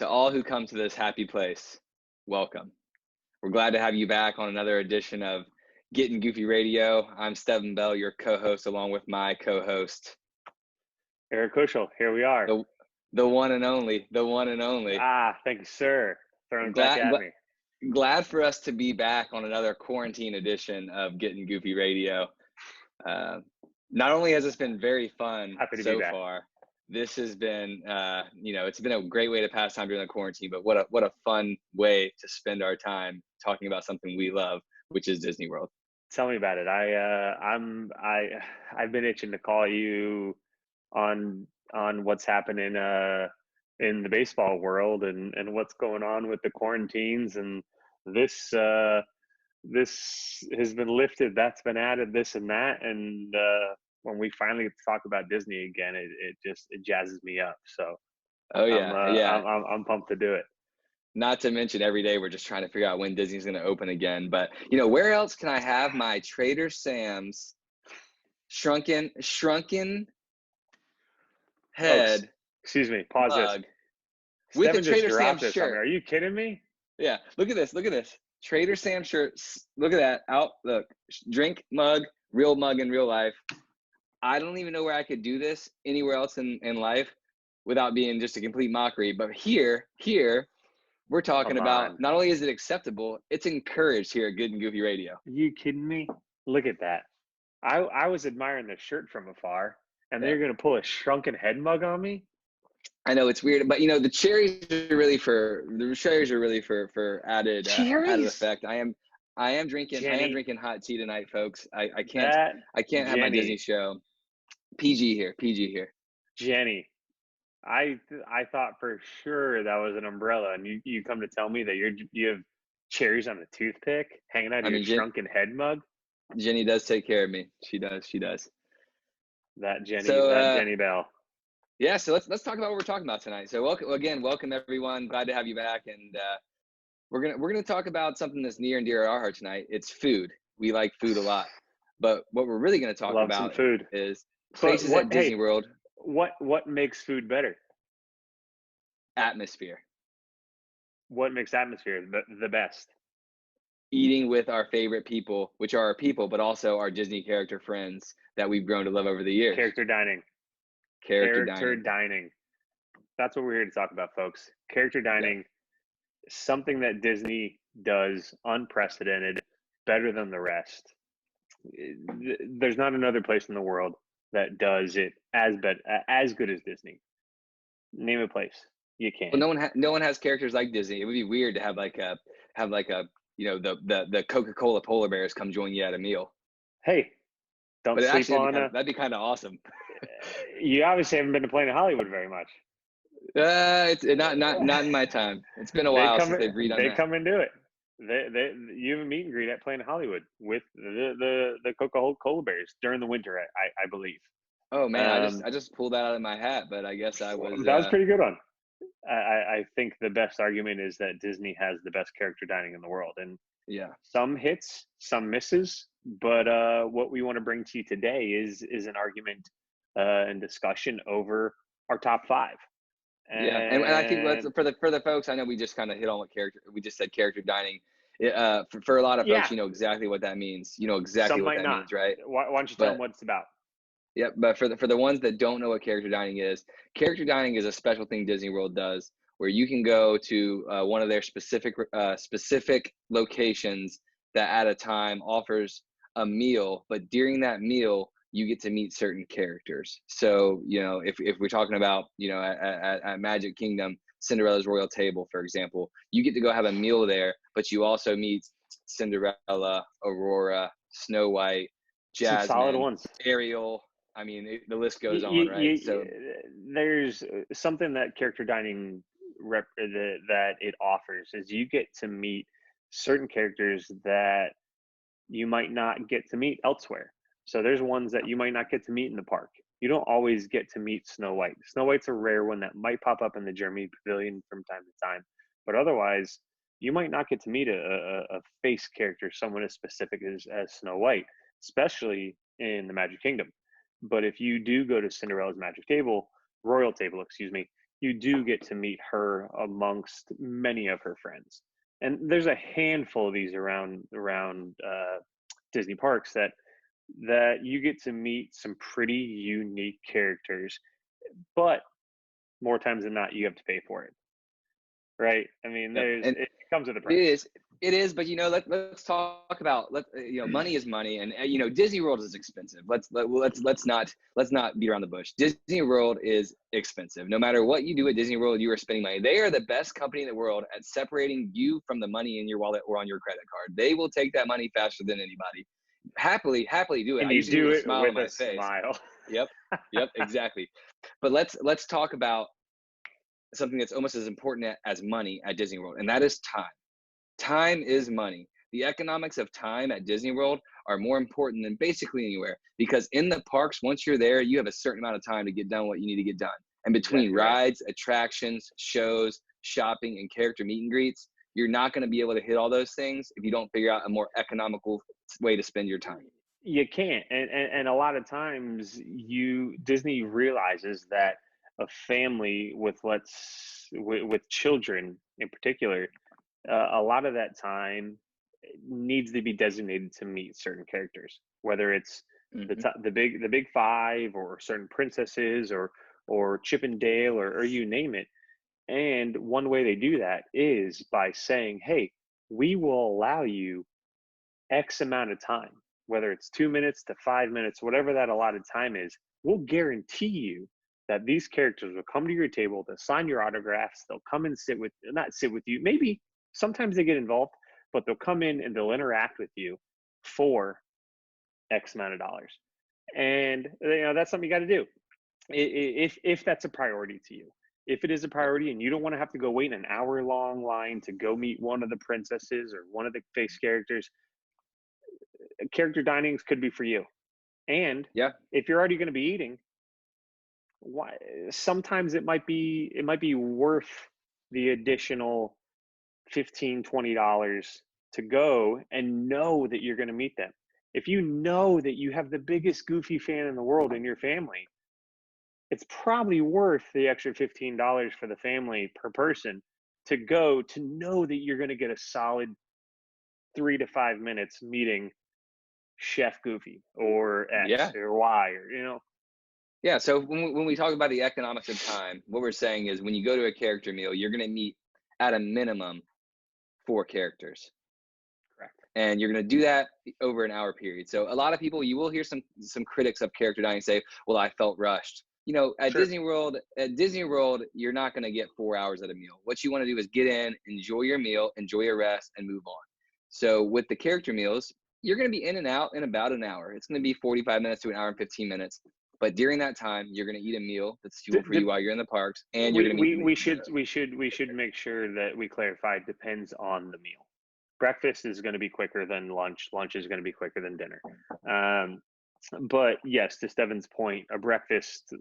To all who come to this happy place, welcome. We're glad to have you back on another edition of Gettin Goofy Radio. I'm Stephen Bell, your co-host, along with my co-host, Eric Kushel. Here we are. The one and only. Thank you, sir. Throwing it back at me. Glad for us to be back on another quarantine edition of Gettin Goofy Radio. Not only has this been very fun so far, this has been, it's been a great way to pass time during the quarantine, but what a fun way to spend our time talking about something we love, which is Disney World. Tell me about it. I've been itching to call you on what's happening in the baseball world and what's going on with the quarantines, and this has been lifted, that's been added, this and that, and when we finally talk about Disney again, it jazzes me up. So I'm pumped to do it. Not to mention every day we're just trying to figure out when Disney's going to open again. But where else can I have my Trader Sam's shrunken head? Excuse me. Pause this. With a Trader Sam's shirt. Are you kidding me? Yeah. Look at this. Trader Sam's shirt. Look at that. Look. Drink mug, real mug in real life. I don't even know where I could do this anywhere else in life without being just a complete mockery. But here, we're talking about not only is it acceptable, it's encouraged here at Good and Goofy Radio. Are you kidding me? Look at that. I was admiring the shirt from afar, and they're going to pull a shrunken head mug on me? I know it's weird, but the cherries are really for added effect. I am drinking hot tea tonight, folks. I can't have my Disney show. PG here. Jenny, I thought for sure that was an umbrella, and you come to tell me that you have cherries on a toothpick hanging out of your shrunken head mug. Jenny does take care of me. She does. That Jenny Bell. Yeah, so let's talk about what we're talking about tonight. So welcome everyone. Glad to have you back, and we're gonna talk about something that's near and dear to our heart tonight. It's food. We like food a lot, but what we're really gonna talk about is places at Disney World. What makes food better? Atmosphere. What makes atmosphere the best? Eating with our favorite people, which are our people, but also our Disney character friends that we've grown to love over the years. Character dining. That's what we're here to talk about, folks. Character dining, something that Disney does unprecedented, better than the rest. There's not another place in the world that does it as good as Disney. Name a place. You can't. Well, no one has characters like Disney. It would be weird to have the Coca-Cola polar bears come join you at a meal. Hey, that'd be kind of awesome. You obviously haven't been to Planet Hollywood very much. It's not in my time. It's been a while since they've redone that. They come and do it. You have a meet and greet at Planet Hollywood with the Coca-Cola bears during the winter, I believe. Oh man, I just pulled that out of my hat, but I guess I was. That was pretty good one. I think the best argument is that Disney has the best character dining in the world, and some hits, some misses. But what we want to bring to you today is an argument and discussion over our top 5. And I think for the folks, I know we just kind of hit on we just said character dining. For a lot of folks, you know exactly what that means. You know exactly what that means, right? Why don't you tell them what it's about? Yeah, but for the ones that don't know what character dining is a special thing Disney World does, where you can go to one of their specific locations that at a time offers a meal, but during that meal you get to meet certain characters. So if we're talking about at Magic Kingdom, Cinderella's Royal Table, for example, you get to go have a meal there, but you also meet Cinderella, Aurora, Snow White, Jasmine, some solid ones. Ariel. I mean, the list goes on, right? So there's something that character dining that it offers is you get to meet certain characters that you might not get to meet elsewhere. So there's ones that you might not get to meet in the park. You don't always get to meet Snow White. Snow White's a rare one that might pop up in the Germany Pavilion from time to time, but otherwise you might not get to meet a face character, someone as specific as Snow White, especially in the Magic Kingdom. But if you do go to Cinderella's Royal Table, you do get to meet her amongst many of her friends. And there's a handful of these around Disney parks that you get to meet some pretty unique characters, but more times than not, you have to pay for it, right? I mean, Yep. And it comes with a it price. is. It is, but let's talk about money is money, and Disney World is expensive. Let's not beat around the bush. Disney World is expensive. No matter what you do at Disney World, you are spending money. They are the best company in the world at separating you from the money in your wallet or on your credit card. They will take that money faster than anybody. Happily do it. And I you usually do do it with a it smile on with my a face. smile. Yep, yep, exactly. But let's talk about something that's almost as important as money at Disney World, and that is time. Time is money. The economics of time at Disney World are more important than basically anywhere, because in the parks, once you're there, you have a certain amount of time to get done what you need to get done. And between Exactly right. rides, attractions, shows, shopping, and character meet and greets, you're not going to be able to hit all those things if you don't figure out a more economical way to spend your time. You can't, and a lot of times Disney realizes that a family with children in particular, a lot of that time needs to be designated to meet certain characters, whether it's Mm-hmm. the big five, or certain princesses, or Chip and Dale, or you name it. And one way they do that is by saying, hey, we will allow you X amount of time, whether it's 2 minutes to 5 minutes, whatever that allotted time is. We'll guarantee you that these characters will come to your table to sign your autographs. They'll come and not sit with you. Maybe sometimes they get involved, but they'll come in and they'll interact with you for X amount of dollars. And that's something you got to do if that's a priority to you. If it is a priority and you don't want to have to go wait an hour long line to go meet one of the princesses or one of the face characters, character dinings could be for you. And Yeah. if you're already going to be eating, why sometimes it might be worth the additional $15-20 to go and know that you're going to meet them. If you know that you have the biggest Goofy fan in the world in your family, it's probably worth the extra $15 for the family per person to go, to know that you're going to get a solid 3 to 5 minutes meeting Chef Goofy or X Yeah. or Y, or Yeah. So when we talk about the economics of time, what we're saying is when you go to a character meal, you're going to meet at a minimum 4 characters. correct. And you're going to do that over an hour period. So a lot of people, you will hear some critics of character dining say, well, I felt rushed. At Sure. Disney World, you're not going to get 4 hours at a meal. What you want to do is get in, enjoy your meal, enjoy your rest, and move on. So with the character meals, you're going to be in and out in about an hour. It's going to be 45 minutes to an hour and 15 minutes. But during that time, you're going to eat a meal that's fuel for you while you're in the parks, and you're going to meet the. We should make sure that we clarify it depends on the meal. Breakfast is going to be quicker than lunch. Lunch is going to be quicker than dinner. But yes, to Steven's point, a breakfast,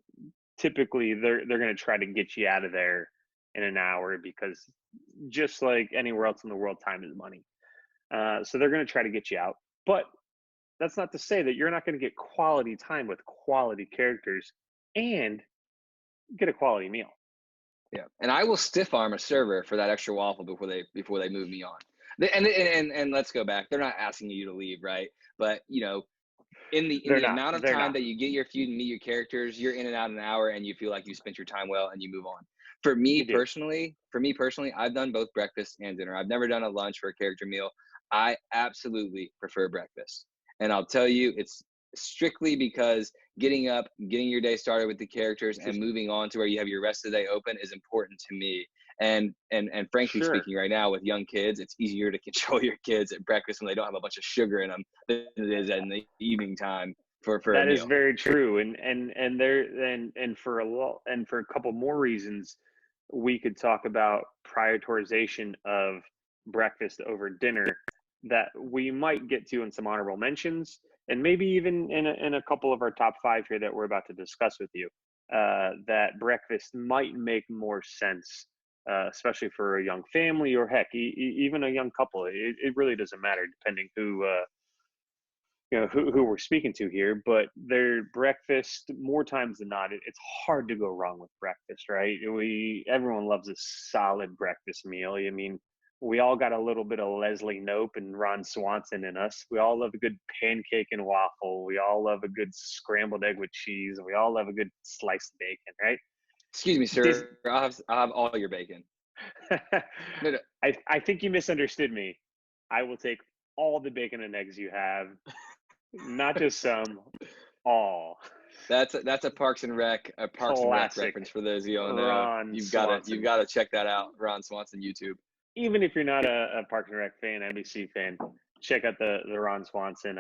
typically they're going to try to get you out of there in an hour, because just like anywhere else in the world, time is money. So they're going to try to get you out. But that's not to say that you're not going to get quality time with quality characters and get a quality meal. Yeah, and I will stiff arm a server for that extra waffle before they move me on. And let's go back. They're not asking you to leave, right? But in the amount of They're time not. that you get your food and meet your characters, you're in and out in an hour, and you feel like you spent your time well, and you move on. For me You do. personally, I've done both breakfast and dinner. I've never done a lunch for a character meal. I absolutely prefer breakfast, and I'll tell you, it's strictly because getting up, getting your day started with the characters, and moving on to where you have your rest of the day open is important to me. And frankly Sure. speaking, right now with young kids, it's easier to control your kids at breakfast when they don't have a bunch of sugar in them than it is in the evening time for a That is meal. very true, and for a couple more reasons, we could talk about prioritization of breakfast over dinner that we might get to in some honorable mentions, and maybe even in a couple of our top five here that we're about to discuss with you. That breakfast might make more sense, especially for a young family, or heck, even a young couple. It really doesn't matter, depending who we're speaking to here, but their breakfast, more times than not, it's hard to go wrong with breakfast, right? Everyone loves a solid breakfast meal. I mean, we all got a little bit of Leslie Knope and Ron Swanson in us. We all love a good pancake and waffle. We all love a good scrambled egg with cheese. We all love a good sliced bacon, right? Excuse me, sir. I'll have all your bacon. No, no. I think you misunderstood me. I will take all the bacon and eggs you have, not just some, all. That's a Parks and Rec Classic reference for those of you who know. Ron You've Swanson. got to check that out. Ron Swanson YouTube. Even if you're not a Parks and Rec fan, NBC fan, check out the Ron Swanson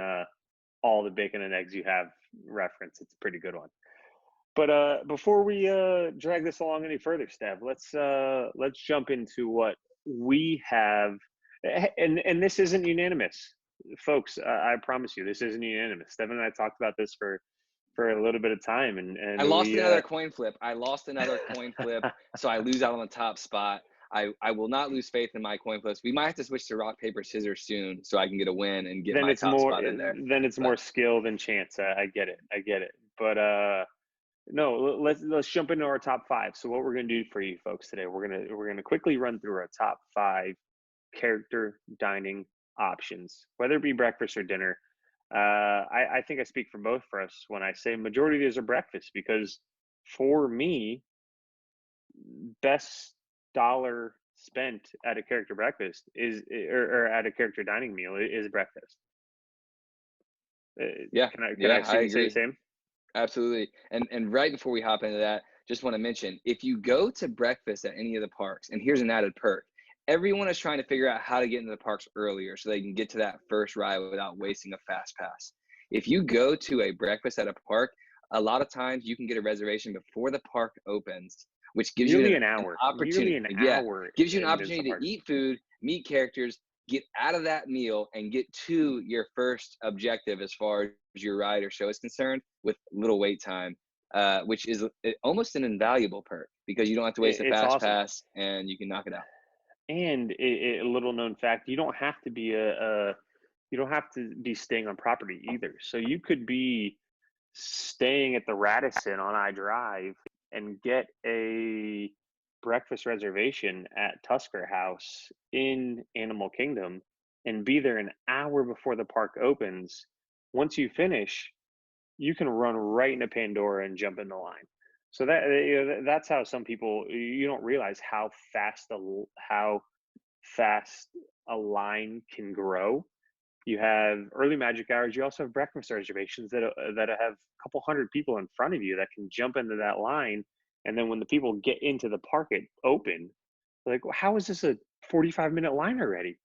all the bacon and eggs you have reference. It's a pretty good one. But before we drag this along any further, Steph, let's jump into what we have, and this isn't unanimous, folks. I promise you, this isn't unanimous. Steph and I talked about this for a little bit of time, and I lost another coin flip. So I lose out on the top spot. I will not lose faith in my coin flips. We might have to switch to rock, paper, scissors soon so I can get a win and get my top spot in there. Then it's more skill than chance. I get it. But no, let's jump into our top 5. So what we're gonna do for you folks today, we're gonna quickly run through our top 5 character dining options, whether it be breakfast or dinner. I think I speak for both for us when I say majority of these are breakfast, because for me, best dollar spent at a character breakfast or at a character dining meal is breakfast. Yeah, can I agree. say the same? Absolutely. And right before we hop into that, just want to mention, if you go to breakfast at any of the parks, and here's an added perk, everyone is trying to figure out how to get into the parks earlier so they can get to that first ride without wasting a fast pass. If you go to a breakfast at a park, a lot of times you can get a reservation before the park opens, which gives you an opportunity. Gives you an opportunity to eat food, meet characters, get out of that meal, and get to your first objective as far as your ride or show is concerned with little wait time, which is almost an invaluable perk because you don't have to waste a fast pass and you can knock it out. And a little known fact, you don't have to be staying on property either. So you could be staying at the Radisson on iDrive and get a breakfast reservation at Tusker House in Animal Kingdom and be there an hour before the park opens. Once you finish, you can run right into Pandora and jump in the line. So that's how some people, you don't realize how fast a line can grow. You have early magic hours. You also have breakfast reservations that have a couple hundred people in front of you that can jump into that line. And then when the people get into the park at open, they're like, well, how is this a 45-minute line already?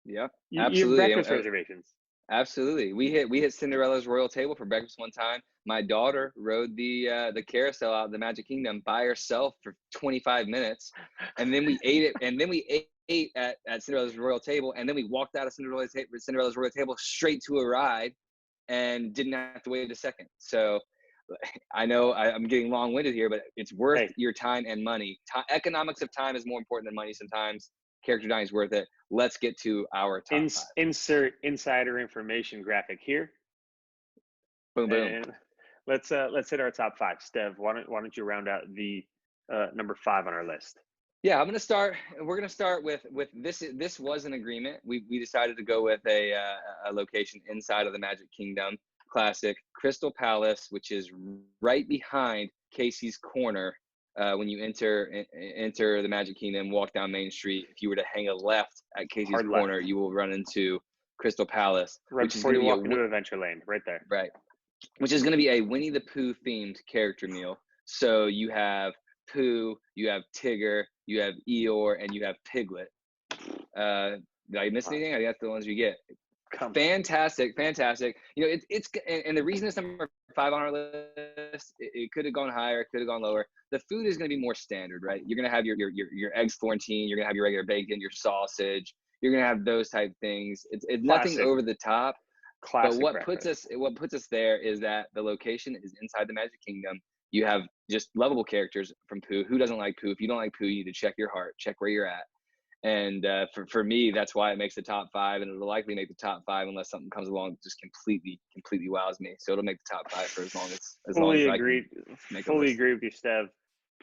Yeah, absolutely. You have breakfast reservations. Absolutely. We hit Cinderella's Royal Table for breakfast one time. My daughter rode the carousel out of the Magic Kingdom by herself for 25 minutes. And then we ate it. And then we ate at Cinderella's Royal Table. And then we walked out of Cinderella's Royal Table straight to a ride and didn't have to wait a second. So I know I'm getting long-winded here, but it's worth your time and money. Economics of time is more important than money sometimes. Character dining is worth it. Let's get to our top 5. Insert insider information graphic here. Boom, boom. And let's hit our top 5. Stev, why don't you round out the number 5 on our list? Yeah, we're gonna start with this. This was an agreement. We decided to go with a location inside of the Magic Kingdom. Classic Crystal Palace, which is right behind Casey's Corner. When you enter the Magic Kingdom, walk down Main Street, if you were to hang a left at Casey's Corner, you will run into Crystal Palace. Right before you walk into Adventureland, right there. Right. Which is going to be a Winnie the Pooh themed character meal. So you have Pooh, you have Tigger, you have Eeyore, and you have Piglet. Did I miss anything? I think that's the ones you get. Fantastic. You know, it's and the reason it's number 5 on our list, it could have gone higher, it could have gone lower. The food is going to be more standard, right? You're going to have your eggs Florentine, you're going to have your regular bacon, your sausage, you're going to have those type things. It's nothing over the top. Classic. But what puts us there is that the location is inside the Magic Kingdom. You have just lovable characters from Pooh. Who doesn't like Pooh? If you don't like Pooh, you need to check your heart, check where you're at. And for me, that's why it makes the top five, and it'll likely make the top five unless something comes along that just completely wows me. So it'll make the top five for as long Fully as I can agree. make a Fully list. agree with you, Steph.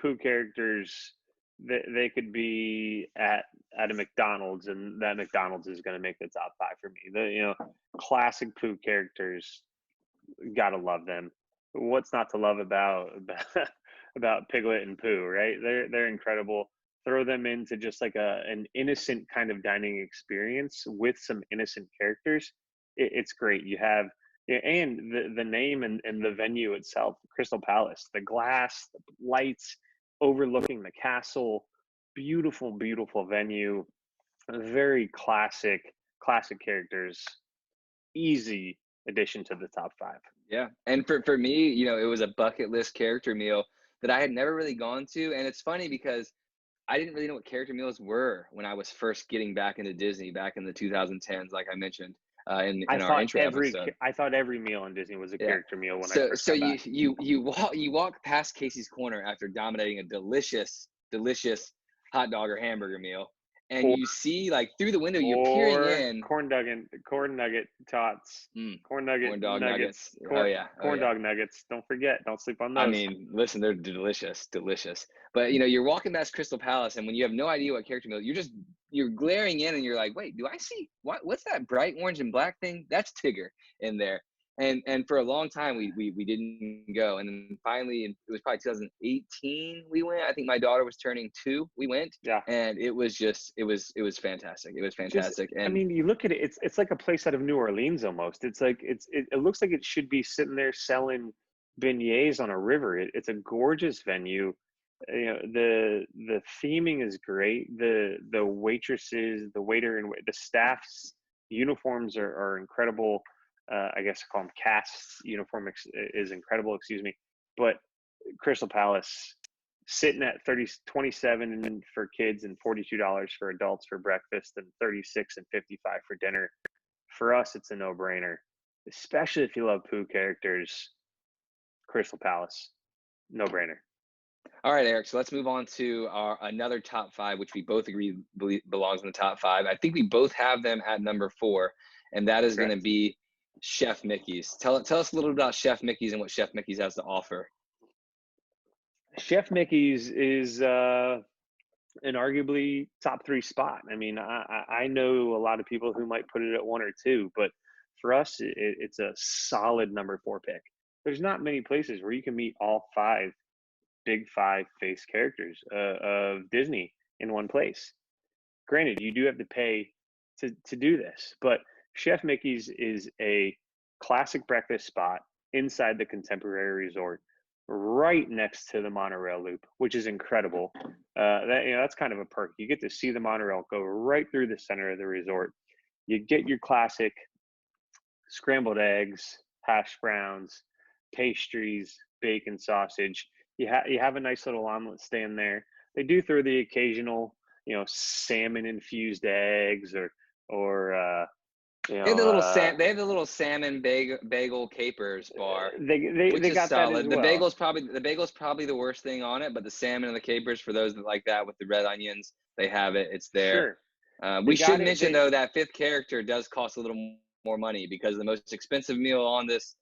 Pooh characters, they could be at a McDonald's, and that McDonald's is going to make the top five for me. Classic Pooh characters, gotta love them. What's not to love about Piglet and Pooh, right? They're incredible. Throw them into just like an innocent kind of dining experience with some innocent characters. It's great. You have, yeah, and the name and the venue itself, Crystal Palace, the glass, the lights overlooking the castle, beautiful, beautiful venue. Very classic characters. Easy addition to the top five. Yeah. And for me, it was a bucket list character meal that I had never really gone to. And it's funny because I didn't really know what character meals were when I was first getting back into Disney back in the 2010s, like I mentioned in our intro episode. I thought every meal in Disney was a Yeah. character meal when I So first so got you back. you walk past Casey's Corner after dominating a delicious hot dog or hamburger meal, and Or you see like through the window you're peering or in. corn nugget tots, Mm, corn nugget corn dog nuggets, nuggets. Oh yeah, oh corn yeah. dog nuggets. Don't forget, don't sleep on I those. mean, listen, they're delicious. But you're walking past Crystal Palace, and when you have no idea what character meal, you're glaring in, and you're like, wait, do I see what's that bright orange and black thing? That's Tigger in there. And for a long time we didn't go, and then finally it was probably 2018 we went. I think my daughter was turning 2. We went, Yeah, and it was fantastic. It was just fantastic, I and mean, you look at it. It's like a place out of New Orleans almost. It's like it looks like it should be sitting there selling beignets on a river. It's a gorgeous venue. The theming is great. The waitresses, the waiter, and the staff's uniforms are incredible. I guess I call them cast uniform is incredible. Excuse me, but Crystal Palace sitting at 27 for kids and $42 for adults for breakfast and 36 and 55 for dinner. For us, it's a no-brainer, especially if you love Pooh characters. Crystal Palace, no-brainer. all right, Eric. So let's move on to our another top five, which we both agree belongs in the top five. I think we both have them at number 4, and that is going to Correct. be Chef Mickey's. Tell us a little about Chef Mickey's and what Chef Mickey's has to offer. Chef Mickey's is an arguably top 3 spot. I mean, I know a lot of people who might put it at 1 or 2, but for us, it's a solid number 4 pick. There's not many places where you can meet all 5 big 5 face characters of Disney in one place. Granted, you do have to pay to do this, but Chef Mickey's is a classic breakfast spot inside the Contemporary Resort, right next to the monorail loop, which is incredible. That's kind of a perk. You get to see the monorail go right through the center of the resort. You get your classic scrambled eggs, hash browns, pastries, bacon, sausage. You have a nice little omelet stand there. They do throw the occasional, salmon infused eggs or They have the little salmon bagel capers bar, they which is got that as solid. well. The bagel's probably the worst thing on it, but the salmon and the capers, for those that like that with the red onions, they have it. It's there. Sure, We they should got it. mention though that 5th character does cost a little more money because the most expensive meal on this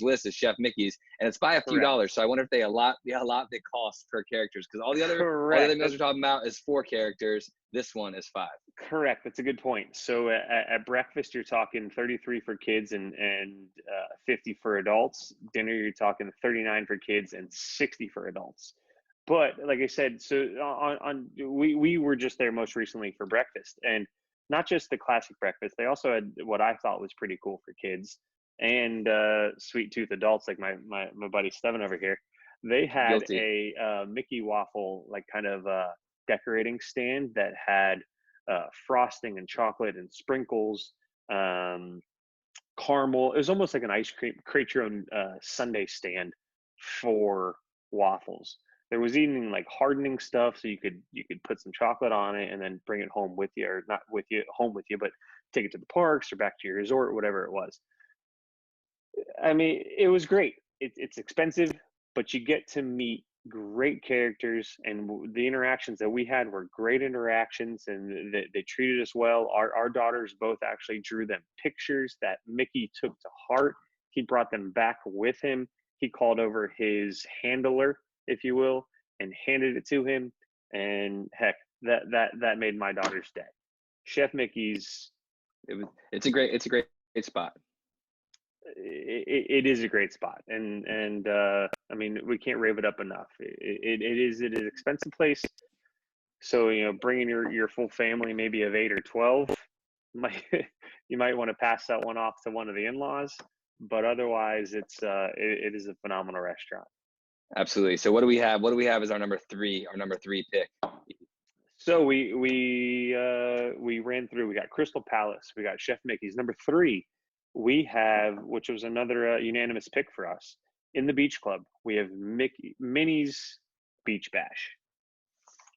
list is Chef Mickey's, and it's by a few Correct. dollars. So I wonder if they allot the cost per characters, because all the other Correct. meals we're talking about is 4 characters. This one is 5. Correct. That's a good point. So at breakfast, you're talking 33 for kids and 50 for adults. Dinner, you're talking 39 for kids and 60 for adults. But like I said, so we were just there most recently for breakfast, and not just the classic breakfast. They also had what I thought was pretty cool for kids and sweet tooth adults, like my buddy Steven over here. They had Guilty. a Mickey waffle, like kind of decorating stand that had frosting and chocolate and sprinkles, caramel. It was almost like an ice cream, create your own sundae stand for waffles. There was even like hardening stuff, so you could put some chocolate on it and then bring it home with you, or not with you home with you, but take it to the parks or back to your resort, whatever it was. I mean, it was great. It's expensive, but you get to meet great characters, and the interactions that we had were great interactions, and they treated us well. Our daughters both actually drew them pictures that Mickey took to heart. He brought them back with him. He called over his handler, if you will, and handed it to him. And heck, that made my daughter's day. Chef Mickey's. It's a great spot. It is a great spot, and I mean, we can't rave it up enough. It is an expensive place, so bringing your full family, maybe of 8 or 12, might you might want to pass that one off to one of the in-laws, but otherwise it is a phenomenal restaurant. Absolutely. So what do we have? What do we have as our number three pick? So we ran through. We got Crystal Palace. We got Chef Mickey's. Number 3, we have, which was another unanimous pick for us, in the Beach Club. We have Minnie's Beach Bash.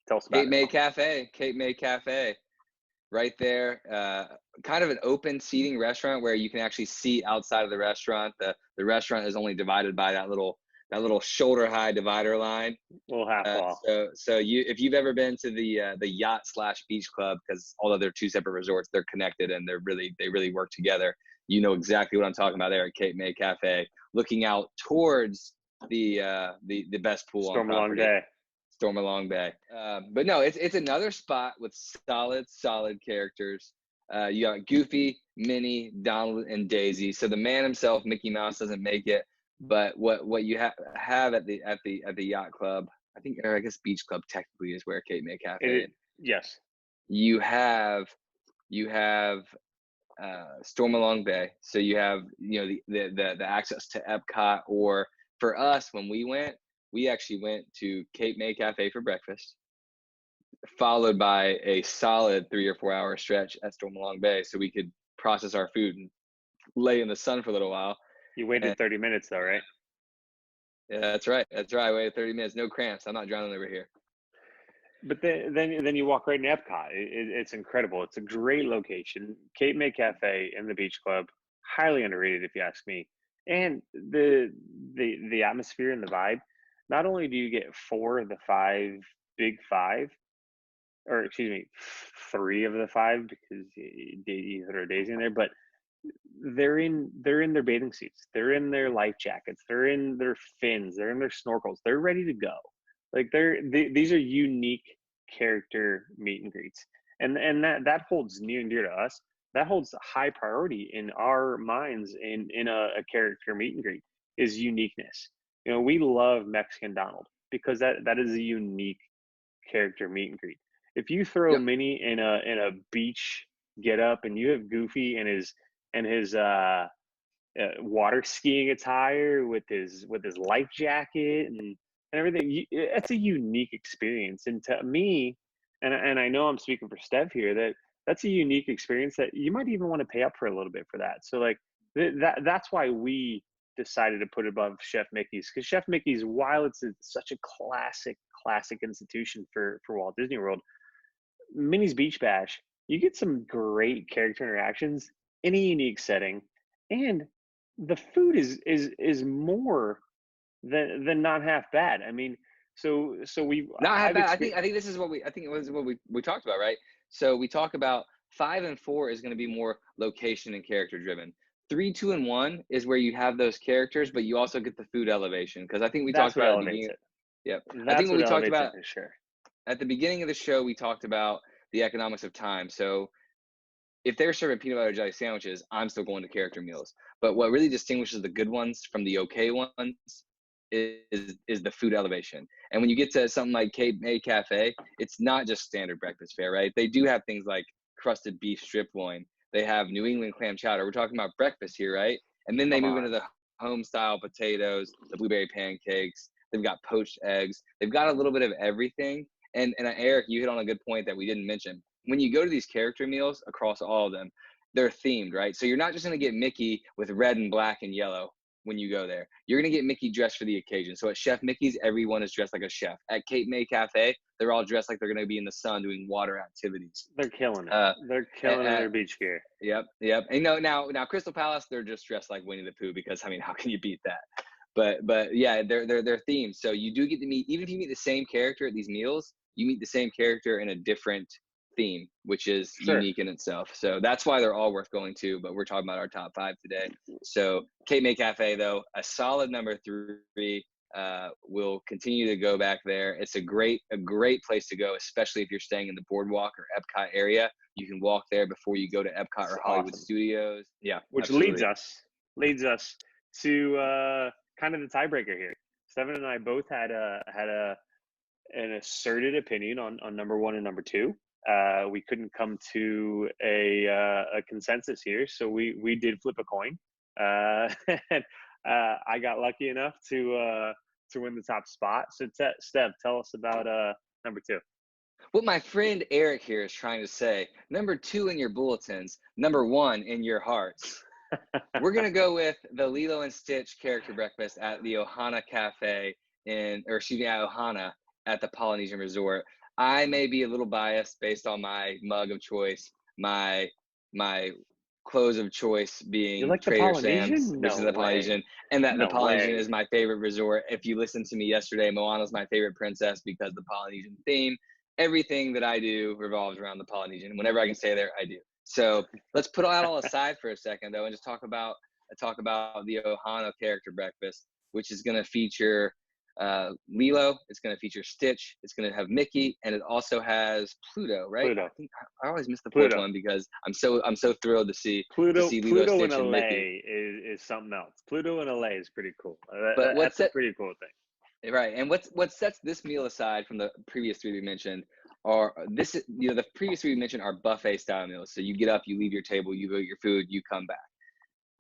Tell us about Cape May Cafe, right there. Kind of an open seating restaurant where you can actually see outside of the restaurant. The restaurant is only divided by that little shoulder high divider line. Little half wall. So if you've ever been to the yacht / beach club, because although they're 2 separate resorts, they're connected and they really work together. You know exactly what I'm talking about there at Cape May Cafe, looking out towards the best pool on property. Stormalong Bay. But no, it's another spot with solid characters. You got Goofy, Minnie, Donald, and Daisy. So the man himself, Mickey Mouse, doesn't make it. But what you have at the yacht club, I think, or I guess beach club technically is where Cape May Cafe is. Yes. You have Stormalong Bay, so you have the access to Epcot, or for us when we actually went to Cape May Cafe for breakfast, followed by a solid 3 or 4 hour stretch at Stormalong Bay, so we could process our food and lay in the sun for a little while. You waited 30 minutes though, right? Yeah, that's right. I waited 30 minutes, no cramps. I'm not drowning over here. But then you walk right in Epcot. It's incredible. It's a great location. Cape May Cafe and the Beach Club, highly underrated if you ask me. And the atmosphere and the vibe. Not only do you get 4 of the 5 big 5, or excuse me, 3 of the 5 because you throw Daisy in there, but they're in their bathing suits. They're in their life jackets. They're in their fins. They're in their snorkels. They're ready to go. Like these are unique character meet and greets, and that holds near and dear to us. That holds high priority in our minds in a character meet and greet is uniqueness. We love Mexican Donald because that is a unique character meet and greet. If you throw Minnie in a beach get up and you have Goofy and his water skiing attire with his life jacket and everything, it's a unique experience. And to me, and I know I'm speaking for Steph here, that's a unique experience that you might even want to pay up for a little bit for that. So like that's why we decided to put it above Chef Mickey's, because Chef Mickey's, while it's such a classic institution for Walt Disney World, Minnie's Beach Bash, you get some great character interactions in a unique setting, and the food is more than not half bad. I mean, so we not half bad. I think this is what we talked about, right? So we talk about 5 and 4 is going to be more location and character driven. 3, 2, and 1 is where you have those characters, but you also get the food elevation, because I think we talked about at the beginning. Yep. I think what we talked about for sure. At the beginning of the show, we talked about the economics of time. So if they're serving peanut butter jelly sandwiches, I'm still going to character meals. But what really distinguishes the good ones from the okay ones is the food elevation. And when you get to something like Cape May Cafe, it's not just standard breakfast fare, right? They do have things like crusted beef strip loin. They have New England clam chowder. We're talking about breakfast here, right? And then they move into the home style potatoes, the blueberry pancakes. They've got poached eggs. They've got a little bit of everything. And Eric, you hit on a good point that we didn't mention. When you go to these character meals across all of them, they're themed, right? So you're not just going to get Mickey with red and black and yellow when you go there. You're going to get Mickey dressed for the occasion. So at Chef Mickey's, everyone is dressed like a chef. At Cape May Cafe, they're all dressed like they're going to be in the sun doing water activities. They're killing it. They're killing their beach gear. Yep. And now Crystal Palace, they're just dressed like Winnie the Pooh, because, I mean, how can you beat that? but yeah, they're themed. So you do get to meet, even if you meet the same character at these meals, you meet the same character in a different theme, which is Sure. unique in itself. So that's why they're all worth going to. But we're talking about our top 5 today. So Cape May Cafe, though, a solid number 3. We'll continue to go back there. It's a great place to go, especially if you're staying in the Boardwalk or Epcot area. You can walk there before you go to Epcot It's or Hollywood awesome. Studios. Yeah, Which absolutely. leads us to kind of the tiebreaker here. Stephen and I both had an asserted opinion on number 1 and number 2. We couldn't come to a consensus here, so we did flip a coin. And I got lucky enough to win the top spot. So Steph, tell us about number 2. What my friend Eric here is trying to say, number 2 in your bulletins, number 1 in your hearts. We're going to go with the Lilo and Stitch character breakfast at the Ohana Cafe at Ohana at the Polynesian Resort. I may be a little biased based on my mug of choice, my clothes of choice You being like the Trader Sam's, Polynesian? which is No the Polynesian, way. and that the No Polynesian way. is my favorite resort. If you listened to me yesterday, Moana's my favorite princess because the Polynesian theme. Everything that I do revolves around the Polynesian. Whenever I can stay there, I do. So let's put that all aside for a second, though, and just talk about the Ohana character breakfast, which is going to feature Lilo. It's going to feature Stitch. It's going to have Mickey, and it also has Pluto. Right? Pluto. I think I always miss the fourth Pluto. one because I'm so thrilled to see Lilo, Pluto in Stitch, and Mickey. LA is something else. Pluto in LA is pretty cool. But That's a pretty cool thing. right, and what sets this meal aside from the previous 3 we mentioned are the previous 3 we mentioned are buffet style meals. So you get up, you leave your table, you go get your food, you come back.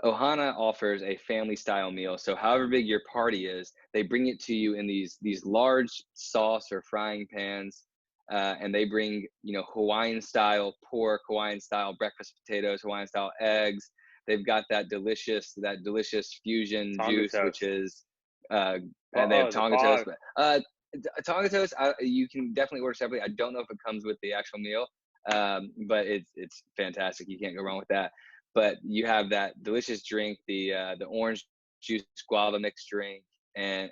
Ohana offers a family style meal. So however big your party is, they bring it to you in these large sauce or frying pans, and they bring Hawaiian style pork, Hawaiian style breakfast potatoes, Hawaiian style eggs. They've got that delicious fusion Tonga juice, which toast. is and they have The Tonga toast. fog. But Tonga toast, you can definitely order separately. I don't know if it comes with the actual meal, but it's fantastic. You can't go wrong with that. But you have that delicious drink, the orange juice guava mix drink, and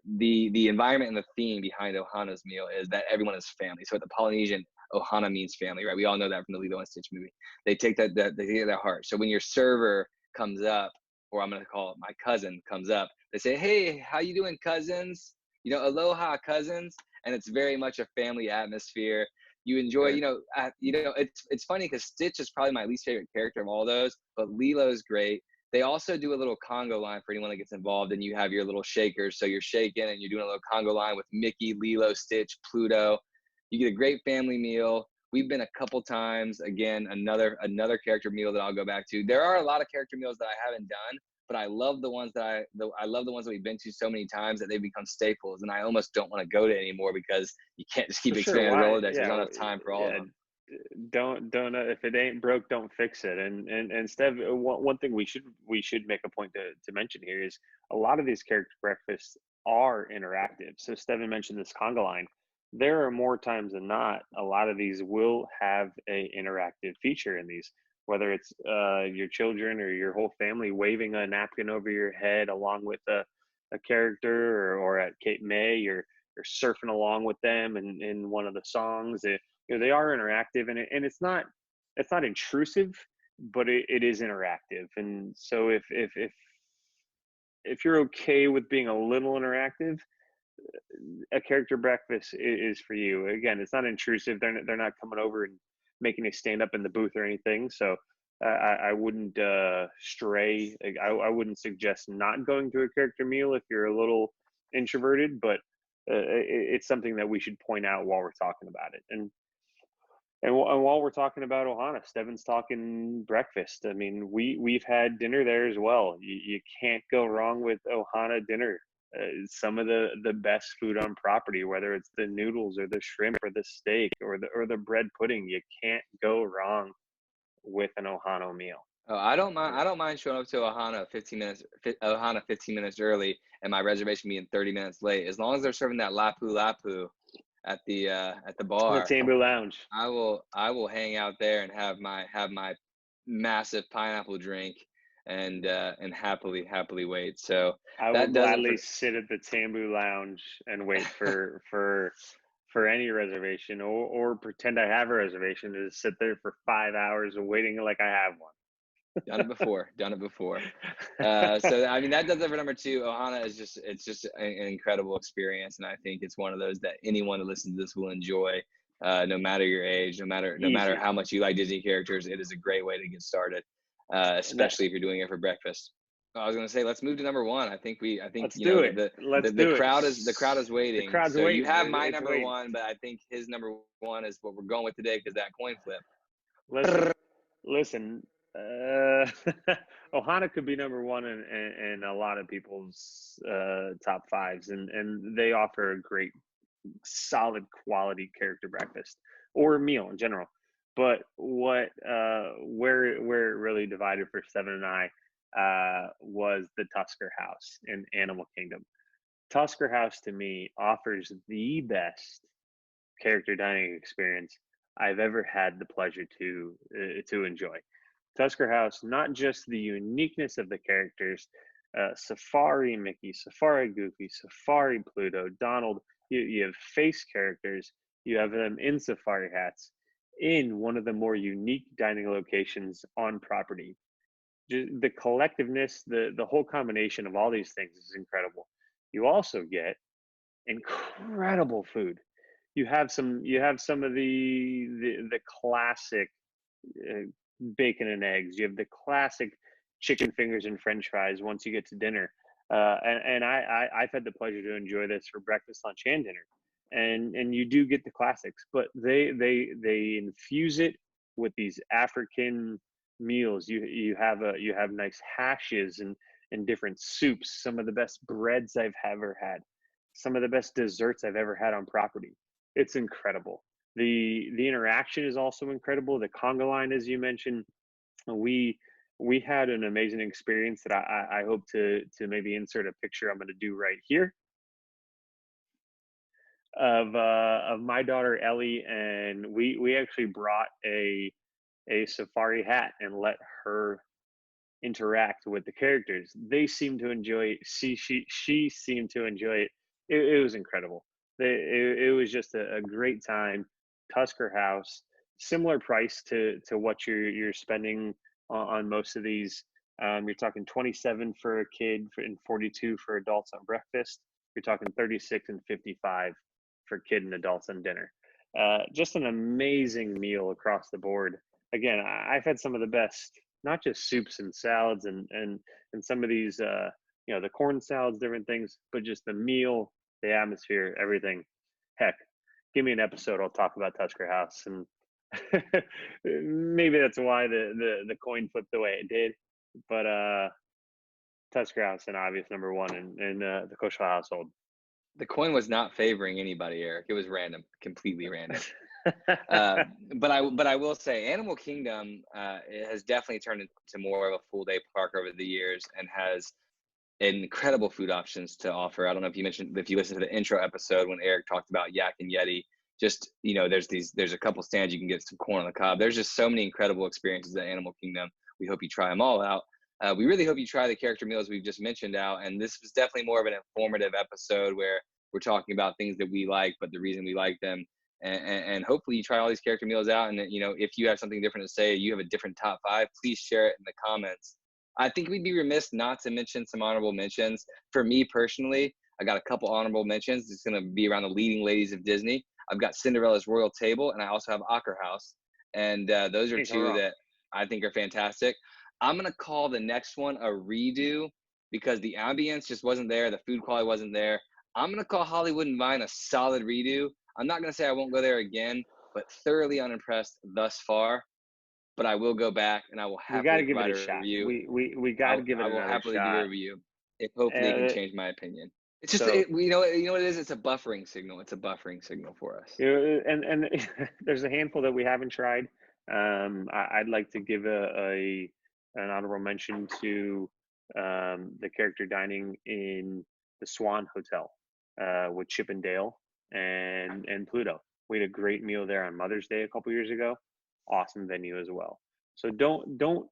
the environment and the theme behind Ohana's meal is that everyone is family. So at the Polynesian, Ohana means family, right? We all know that from the Lilo and Stitch movie. They take they take that heart. So when your server comes up, or I'm going to call it my cousin comes up, they say, "Hey, how you doing, cousins? Aloha, cousins." And it's very much a family atmosphere. You enjoy, Sure. it's funny because Stitch is probably my least favorite character of all those, but Lilo's great. They also do a little Congo line for anyone that gets involved, and you have your little shakers. So you're shaking and you're doing a little Congo line with Mickey, Lilo, Stitch, Pluto. You get a great family meal. We've been a couple times. Again, another character meal that I'll go back to. There are a lot of character meals that I haven't done, but I love the ones that I love the ones that we've been to so many times that they become staples, and I almost don't want to go to anymore because you can't just keep For sure. expanding the Why? Rolodex. There's Yeah. not enough time for all of Yeah. them. Don't if it ain't broke, don't fix it. And Steph, one thing we should make a point to mention here is a lot of these character breakfasts are interactive. So Steven mentioned this conga line. There are more times than not, a lot of these will have a interactive feature in these, whether it's your children or your whole family waving a napkin over your head along with a character, or at Cape May, you're surfing along with them in one of the songs. They are interactive, and it's not intrusive, but it is interactive. And so if you're okay with being a little interactive, a character breakfast is for you. Again, it's not intrusive. They're not coming over and making you stand up in the booth or anything. So I wouldn't stray. I wouldn't suggest not going to a character meal if you're a little introverted, but it's something that we should point out while we're talking about it. And while we're talking about Ohana, Steven's talking breakfast. I mean, we've had dinner there as well. You can't go wrong with Ohana dinner. Some of the best food on property, whether it's the noodles or the shrimp or the steak or the bread pudding, you can't go wrong with an Ohana meal. Oh, I don't mind. I don't mind showing up to Ohana 15 minutes early, and my reservation being 30 minutes late, as long as they're serving that lapu lapu at the The bar. Tambu Lounge. I will hang out there and have my massive pineapple drink. and happily wait. So I will that does it gladly for. sit at the Tambu Lounge and wait for any reservation, or pretend I have a reservation and just sit there for 5 hours waiting like I have one. Done it before. So I mean that does it for number two. Ohana is just it's just an incredible experience, and I think it's one of those that anyone who listens to this will enjoy, no matter your age, no matter Easy. how much you like Disney characters. It is a great way to get started, That, especially if you're doing it for breakfast. I was going to say let's move to number one. I think let's you know do it. the Let's the do it. crowd is The waiting. crowd's So you waiting. have my It's number waiting. one, but I think his number one is what we're going with today because that coin flip. Listen, listen. Uh, Ohana could be number one in a lot of people's top fives, and they offer a great, solid quality character breakfast or meal in general. But where it really divided for Seven and I was the Tusker House in Animal Kingdom. Tusker House to me offers the best character dining experience I've ever had the pleasure to enjoy. Tusker House, not just the uniqueness of the characters, Safari Mickey, Safari Goofy, Safari Pluto, Donald. You have face characters. You have them in safari hats in one of the more unique dining locations on property. The collectiveness, the whole combination of all these things is incredible. You also get incredible food. You have some of the classic uh, bacon and eggs. You have the classic chicken fingers and French fries once you get to dinner. And I've had the pleasure to enjoy this for breakfast, lunch, and dinner. And you do get the classics, but they infuse it with these African meals. You have nice hashes and different soups. Some of the best breads I've ever had. Some of the best desserts I've ever had on property. It's incredible. The interaction is also incredible. The conga line, as you mentioned, we we had an amazing experience that I hope to maybe insert a picture I'm going to do right here of my daughter Ellie, and we actually brought a safari hat and let her interact with the characters. They seemed to enjoy it. She seemed to enjoy it. It was incredible. It was just a great time. Tusker House, similar price to what you're spending on most of these. You're talking 27 for a kid and 42 for adults on breakfast. You're talking 36 and 55 for kid and adults on dinner. Just an amazing meal across the board. Again, I've had some of the best, not just soups and salads and some of these the corn salads, different things, but just the meal, the atmosphere, everything. Heck, give me an episode, I'll talk about Tusker House, and maybe that's why the coin flipped the way it did. But Tusker House, an obvious number one in the Koshal household. The coin was not favoring anybody, Eric. It was random, completely random. But I will say, Animal Kingdom it has definitely turned into more of a full day park over the years and has incredible food options to offer. I don't know if you listened to the intro episode when Eric talked about Yak and Yeti. Just there's a couple stands you can get some corn on the cob. There's just so many incredible experiences at Animal Kingdom. We hope you try them all out. We really hope you try the character meals we've just mentioned out. And this was definitely more of an informative episode where we're talking about things that we like, but the reason we like them. And hopefully you try all these character meals out. And if you have something different to say, you have a different top five, please share it in the comments. I think we'd be remiss not to mention some honorable mentions. For me personally, I got a couple honorable mentions. It's going to be around the leading ladies of Disney. I've got Cinderella's Royal Table, and I also have Opera House. And those are Can't go two wrong. that I think are fantastic. I'm going to call the next one a redo because the ambience just wasn't there. The food quality wasn't there. I'm going to call Hollywood and Vine a solid redo. I'm not going to say I won't go there again, but thoroughly unimpressed thus far. But I will go back and I will We got to happily give it provide a a shot. review. We got to give it I will another happily give you a shot. review. If hopefully it can Uh, change my opinion. It's just so you know what it is. It's a buffering signal. It's a buffering signal for us. and there's a handful that we haven't tried. I'd like to give an honorable mention to the character dining in the Swan Hotel with Chip and Dale and Pluto. We had a great meal there on Mother's Day a couple years ago. Awesome venue as well. So don't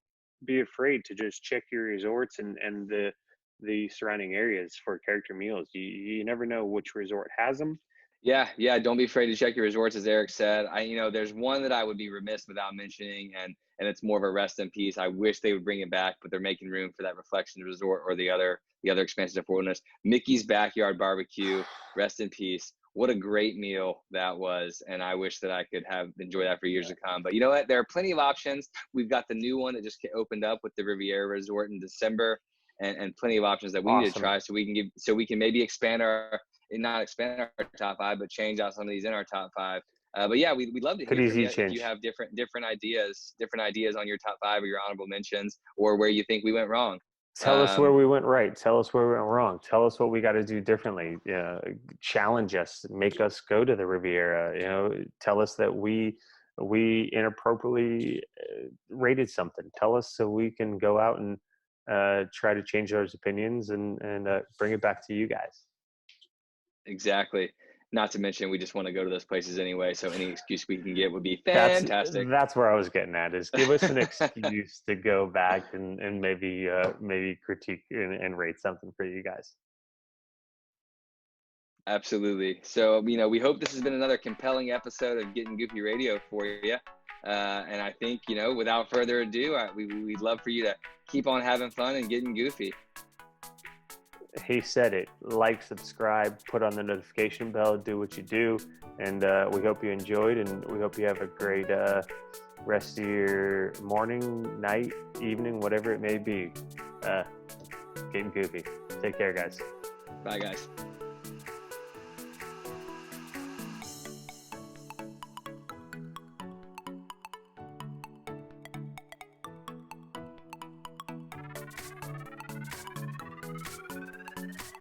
be afraid to just check your resorts and the surrounding areas for character meals. You never know which resort has them. Yeah, yeah. Don't be afraid to check your resorts, as Eric said. There's one that I would be remiss without mentioning, and it's more of a rest in peace. I wish they would bring it back, but they're making room for that Reflection Resort or the other expansions of Wilderness. Mickey's Backyard Barbecue, rest in peace. What a great meal that was, and I wish that I could have enjoyed that for years to come. But you know what? There are plenty of options. We've got the new one that just opened up with the Riviera Resort in December, and plenty of options that we need to Awesome. try so we can maybe expand our and not expand our top five, but change out some of these in our top five. But yeah, we'd love to Could hear from easily you if you change. have different ideas on your top five or your honorable mentions, or where you think we went wrong. Tell us where Um, we went right. Tell us where we went wrong. Tell us what we got to do differently. Challenge us. Make us go to the Riviera. Tell us that we inappropriately rated something. Tell us so we can go out and try to change those opinions and bring it back to you guys. exactly. Not to mention, we just want to go to those places anyway. So any excuse we can get would be That's fantastic. that's where I was getting at. Is give us an excuse to go back and maybe critique and rate something for you guys. Absolutely. So, we hope this has been another compelling episode of Getting Goofy Radio for you. And I think, without further ado, we'd love for you to keep on having fun and getting goofy. He said it. Like, subscribe, put on the notification bell, do what you do. And we hope you enjoyed, and we hope you have a great rest of your morning, night, evening, whatever it may be. Getting goofy. Take care, guys. Bye, guys.